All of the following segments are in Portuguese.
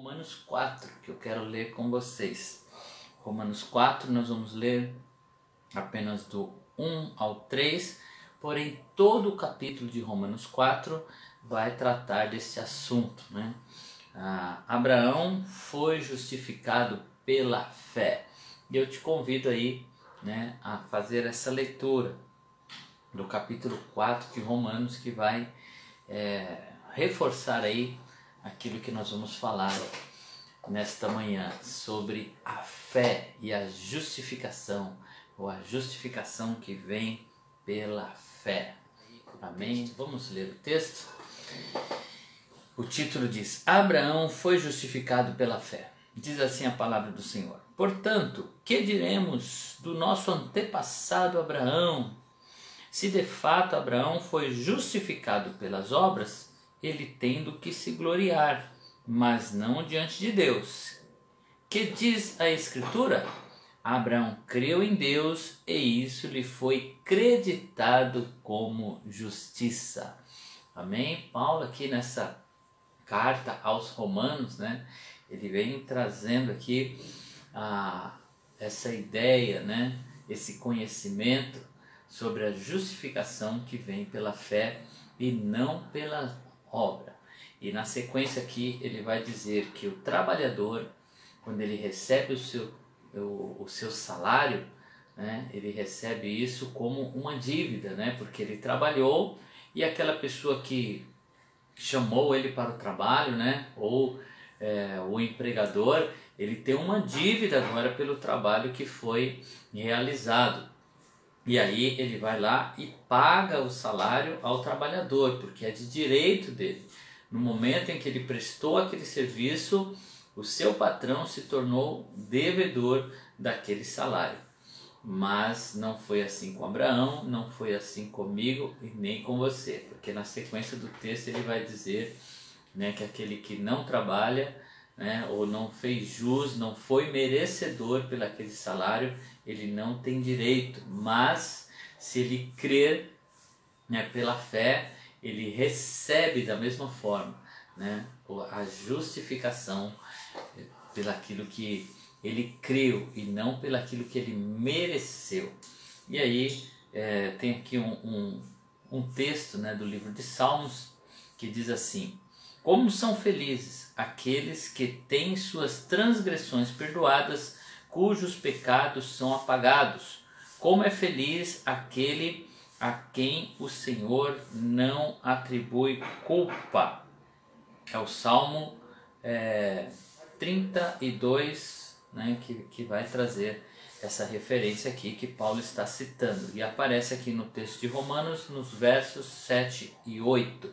Romanos 4, que eu quero ler com vocês. Romanos 4, nós vamos ler apenas do 1 ao 3, porém todo o capítulo de Romanos 4 vai tratar desse assunto, né? Abraão foi justificado pela fé. E eu te convido aí, né, a fazer essa leitura do capítulo 4 de Romanos, que vai reforçar aí aquilo que nós vamos falar nesta manhã sobre a fé e a justificação, ou a justificação que vem pela fé. Amém? Vamos ler o texto. O título diz: Abraão foi justificado pela fé. Diz assim a palavra do Senhor: Portanto, que diremos do nosso antepassado Abraão? Se de fato Abraão foi justificado pelas obras, ele tem do que se gloriar, mas não diante de Deus. Que diz a Escritura? Abraão creu em Deus e isso lhe foi creditado como justiça. Amém? Paulo aqui nessa carta aos Romanos, né, ele vem trazendo aqui essa ideia, né, esse conhecimento sobre a justificação que vem pela fé e não pela obra. E na sequência aqui ele vai dizer que o trabalhador, quando ele recebe o seu salário, né, ele recebe isso como uma dívida, né, porque ele trabalhou e aquela pessoa que chamou ele para o trabalho, né, ou o empregador, ele tem uma dívida agora pelo trabalho que foi realizado. E aí ele vai lá e paga o salário ao trabalhador, porque é de direito dele. No momento em que ele prestou aquele serviço, o seu patrão se tornou devedor daquele salário. Mas não foi assim com Abraão, não foi assim comigo e nem com você, porque na sequência do texto ele vai dizer, né, que aquele que não trabalha, né, ou não fez jus, não foi merecedor pelo aquele salário, ele não tem direito, mas se ele crer, né, pela fé, ele recebe da mesma forma, né, a justificação pelaquilo que ele creu e não pelaquilo que ele mereceu. E aí tem aqui um texto, né, do livro de Salmos que diz assim: Como são felizes aqueles que têm suas transgressões perdoadas, cujos pecados são apagados. Como é feliz aquele a quem o Senhor não atribui culpa. É o Salmo 32, né, que vai trazer essa referência aqui que Paulo está citando. E aparece aqui no texto de Romanos, nos versos 7 e 8.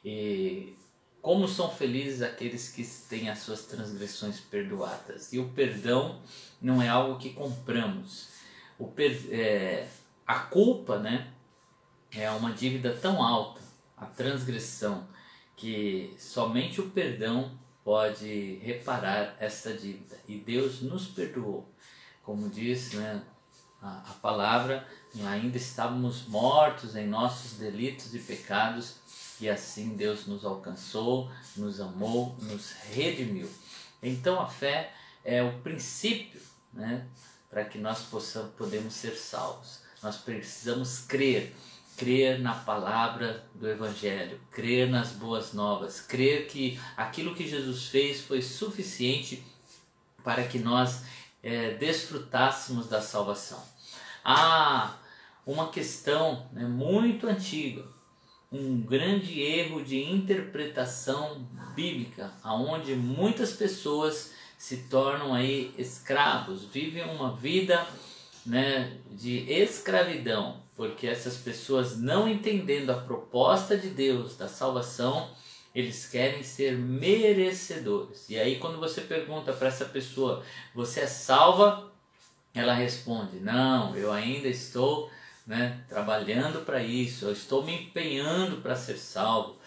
E como são felizes aqueles que têm as suas transgressões perdoadas. E o perdão não é algo que compramos. A culpa, né, é uma dívida tão alta, a transgressão, que somente o perdão pode reparar essa dívida. E Deus nos perdoou. Como diz, né, a palavra, ainda estávamos mortos em nossos delitos e pecados, e assim Deus nos alcançou, nos amou, nos redimiu. Então a fé é o princípio, né, para que nós podemos ser salvos. Nós precisamos crer na palavra do Evangelho, crer nas boas novas, crer que aquilo que Jesus fez foi suficiente para que nós desfrutássemos da salvação. Há uma questão, né, muito antiga, um grande erro de interpretação bíblica, onde muitas pessoas se tornam aí escravos, vivem uma vida, né, de escravidão, porque essas pessoas, não entendendo a proposta de Deus da salvação, eles querem ser merecedores. E aí quando você pergunta para essa pessoa: você é salva? Ela responde: não, eu ainda estou, né, trabalhando para isso, eu estou me empenhando para ser salvo.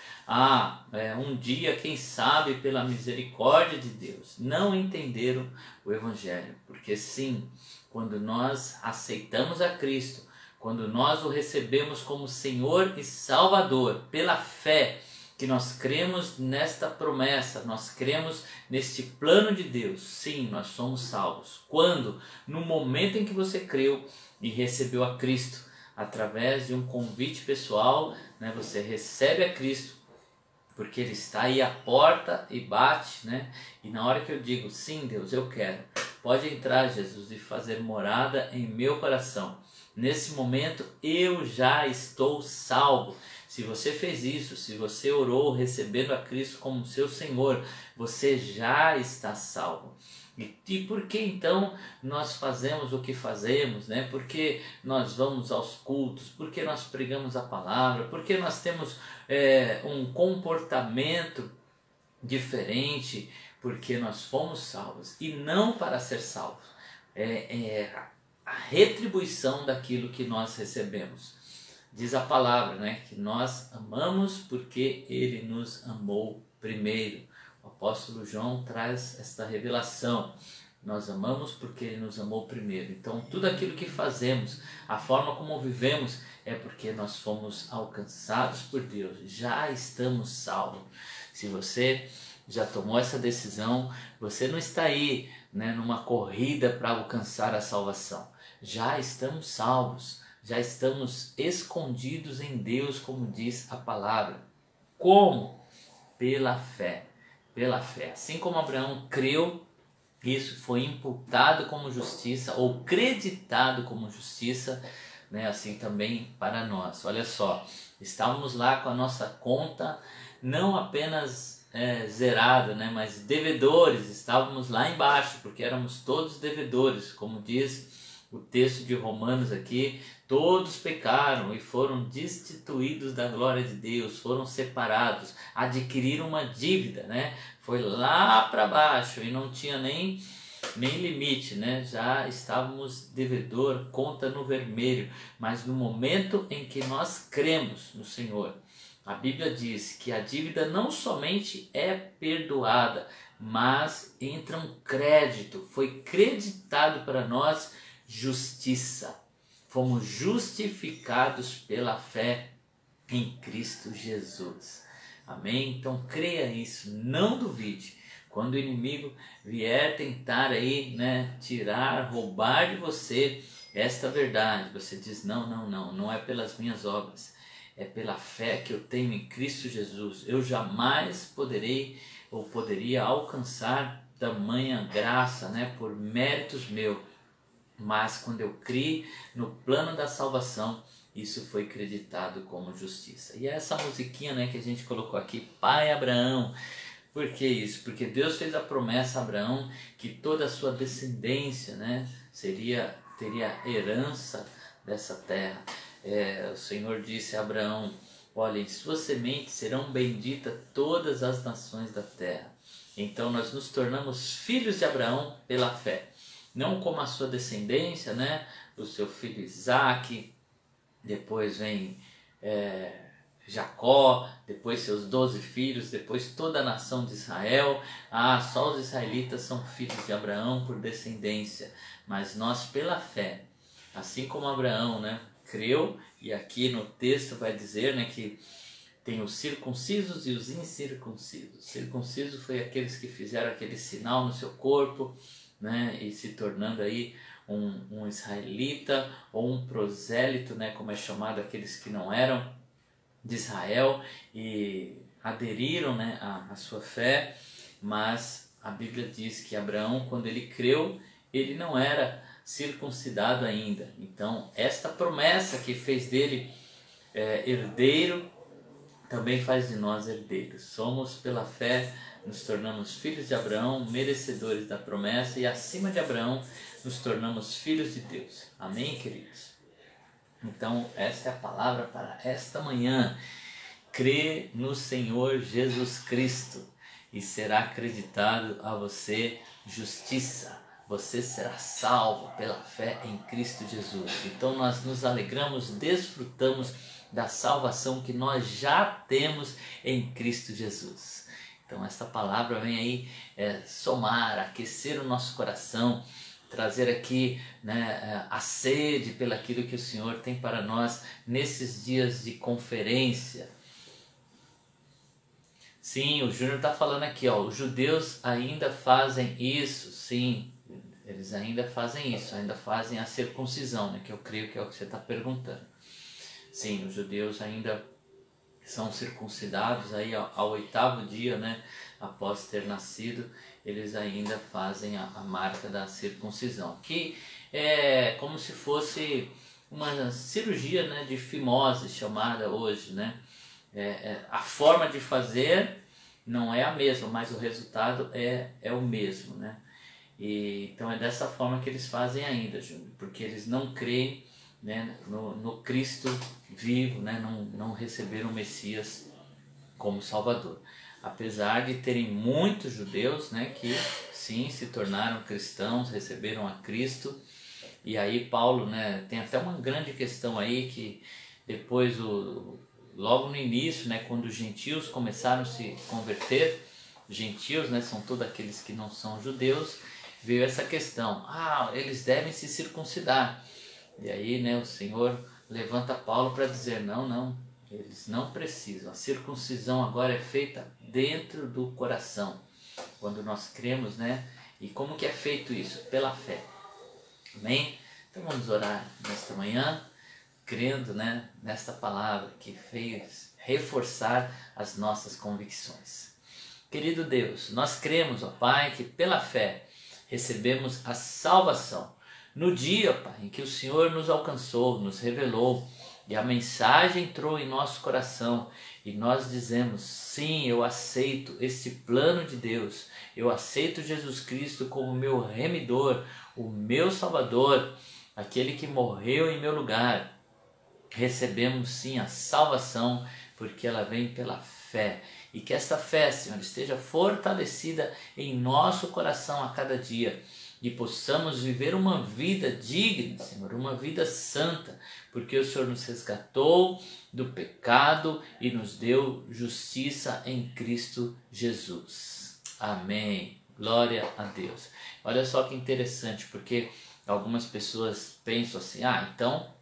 Um dia, quem sabe, pela misericórdia de Deus. Não entenderam o Evangelho, porque sim, quando nós aceitamos a Cristo, quando nós o recebemos como Senhor e Salvador, pela fé, que nós cremos nesta promessa, nós cremos neste plano de Deus. Sim, nós somos salvos. Quando? No momento em que você creu e recebeu a Cristo, através de um convite pessoal, né, você recebe a Cristo, porque Ele está aí à porta e bate, né? E na hora que eu digo, sim Deus, eu quero, pode entrar Jesus e fazer morada em meu coração. Nesse momento eu já estou salvo. Se você fez isso, se você orou recebendo a Cristo como seu Senhor, você já está salvo. E por que então nós fazemos o que fazemos, né? Por que nós vamos aos cultos? Por que nós pregamos a palavra? Por que nós temos um comportamento diferente? Porque nós fomos salvos e não para ser salvos. A retribuição daquilo que nós recebemos. Diz a palavra, né, que nós amamos porque Ele nos amou primeiro. O apóstolo João traz esta revelação. Nós amamos porque Ele nos amou primeiro. Então tudo aquilo que fazemos, a forma como vivemos, é porque nós fomos alcançados por Deus. Já estamos salvos. Se você já tomou essa decisão, você não está aí, né, numa corrida para alcançar a salvação. Já estamos salvos. Já estamos escondidos em Deus, como diz a palavra. Como? Pela fé. Pela fé. Assim como Abraão creu, isso foi imputado como justiça ou creditado como justiça, né? Assim também para nós. Olha só, estávamos lá com a nossa conta não apenas zerada, né? Mas devedores. Estávamos lá embaixo porque éramos todos devedores, como diz o texto de Romanos aqui. Todos pecaram e foram destituídos da glória de Deus, foram separados, adquiriram uma dívida, né? Foi lá para baixo e não tinha nem limite, né? Já estávamos devedor, conta no vermelho. Mas no momento em que nós cremos no Senhor, a Bíblia diz que a dívida não somente é perdoada, mas entra um crédito, foi creditado para nós justiça. Fomos justificados pela fé em Cristo Jesus. Amém? Então creia nisso, não duvide. Quando o inimigo vier tentar aí, né, tirar, roubar de você esta verdade, você diz, não é pelas minhas obras, é pela fé que eu tenho em Cristo Jesus. Eu jamais poderia alcançar tamanha graça, né, por méritos meus. Mas quando eu criei no plano da salvação, isso foi creditado como justiça. E é essa musiquinha, né, que a gente colocou aqui, Pai Abraão. Por que isso? Porque Deus fez a promessa a Abraão que toda a sua descendência, né, teria herança dessa terra. O Senhor disse a Abraão, olha, em sua semente serão benditas todas as nações da terra. Então nós nos tornamos filhos de Abraão pela fé. Não como a sua descendência, né? O seu filho Isaac, depois vem Jacó, depois seus 12 filhos, depois toda a nação de Israel. Só os israelitas são filhos de Abraão por descendência, mas nós pela fé, assim como Abraão, né, creu, e aqui no texto vai dizer, né, que tem os circuncisos e os incircuncisos. Circunciso foi aqueles que fizeram aquele sinal no seu corpo, né, e se tornando aí um israelita ou um prosélito, né, como é chamado aqueles que não eram de Israel e aderiram, né, à sua fé. Mas a Bíblia diz que Abraão, quando ele creu, ele não era circuncidado ainda. Então esta promessa que fez dele herdeiro, também faz de nós herdeiros. Somos pela fé, nos tornamos filhos de Abraão, merecedores da promessa, e acima de Abraão nos tornamos filhos de Deus. Amém, queridos? Então esta é a palavra para esta manhã. Crê no Senhor Jesus Cristo e será acreditado a você justiça. Você será salvo pela fé em Cristo Jesus. Então nós nos alegramos, desfrutamos da salvação que nós já temos em Cristo Jesus. Então esta palavra vem aí somar, aquecer o nosso coração, trazer aqui, né, a sede pelaquilo que o Senhor tem para nós nesses dias de conferência. Sim, o Júnior está falando aqui, ó, os judeus ainda fazem isso, sim, eles ainda fazem isso, ainda fazem a circuncisão, né, que eu creio que é o que você está perguntando. Sim, os judeus ainda são circuncidados aí ao 8º dia, né, após ter nascido, eles ainda fazem a marca da circuncisão, que é como se fosse uma cirurgia, né, de fimose chamada hoje, né? A forma de fazer não é a mesma, mas o resultado é o mesmo, né? Então é dessa forma que eles fazem ainda, Júnior, porque eles não creem, né, no Cristo vivo, né? Não receberam o Messias como Salvador. Apesar de terem muitos judeus, né, que sim se tornaram cristãos, receberam a Cristo. E aí Paulo, né, tem até uma grande questão aí que depois, logo no início, né, quando os gentios começaram a se converter, gentios, né, são todos aqueles que não são judeus, veio essa questão, eles devem se circuncidar. E aí, né, o Senhor levanta Paulo para dizer, não, eles não precisam, a circuncisão agora é feita dentro do coração, quando nós cremos, né, e como que é feito isso? Pela fé. Amém? Então vamos orar nesta manhã, crendo, né, nesta palavra que fez reforçar as nossas convicções. Querido Deus, nós cremos, ó Pai, que pela fé recebemos a salvação. No dia, Pai, em que o Senhor nos alcançou, nos revelou, e a mensagem entrou em nosso coração, e nós dizemos, sim, eu aceito esse plano de Deus, eu aceito Jesus Cristo como meu remidor, o meu Salvador, aquele que morreu em meu lugar. Recebemos sim a salvação, porque ela vem pela fé. E que esta fé, Senhor, esteja fortalecida em nosso coração a cada dia. E possamos viver uma vida digna, Senhor, uma vida santa, porque o Senhor nos resgatou do pecado e nos deu justiça em Cristo Jesus. Amém. Glória a Deus. Olha só que interessante, porque algumas pessoas pensam assim, então,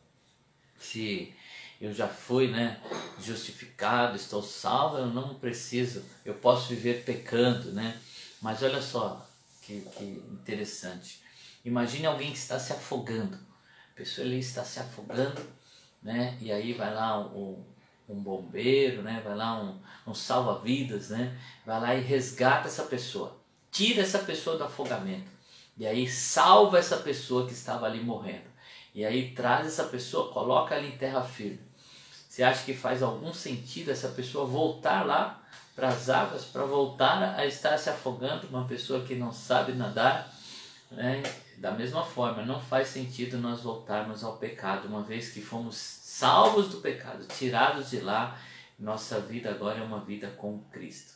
se eu já fui, né, justificado, estou salvo, eu não preciso, eu posso viver pecando, né? Mas olha só que interessante. Imagine alguém que está se afogando. A pessoa ali está se afogando, né? E aí vai lá um bombeiro, né? Vai lá um salva-vidas, né? Vai lá e resgata essa pessoa. Tira essa pessoa do afogamento. E aí salva essa pessoa que estava ali morrendo. E aí traz essa pessoa, coloca ela em terra firme. Você acha que faz algum sentido essa pessoa voltar lá para as águas, para voltar a estar se afogando, uma pessoa que não sabe nadar, né? Da mesma forma, não faz sentido nós voltarmos ao pecado, uma vez que fomos salvos do pecado, tirados de lá, nossa vida agora é uma vida com Cristo.